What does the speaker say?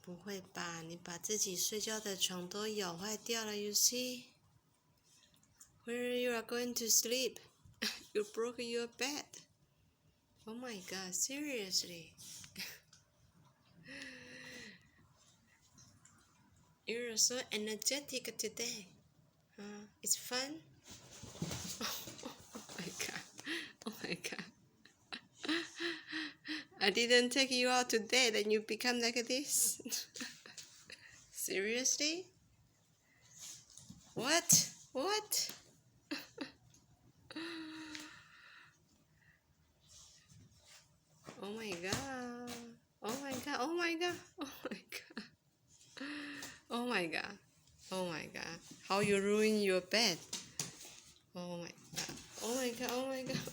不会吧？你把自己睡觉的床都咬坏掉了 ，You see? Where you are going to sleep? You broke your bed. Oh my god, seriously? You're so energetic today. It's fun? Oh my god. Oh my god. I didn't take you out today, then you become like this? Seriously? What? What? Oh my god. Oh my god. Oh my god. Oh my god. Oh my god. Oh my god. How you ruin your bed? Oh my god. Oh my god. Oh my god.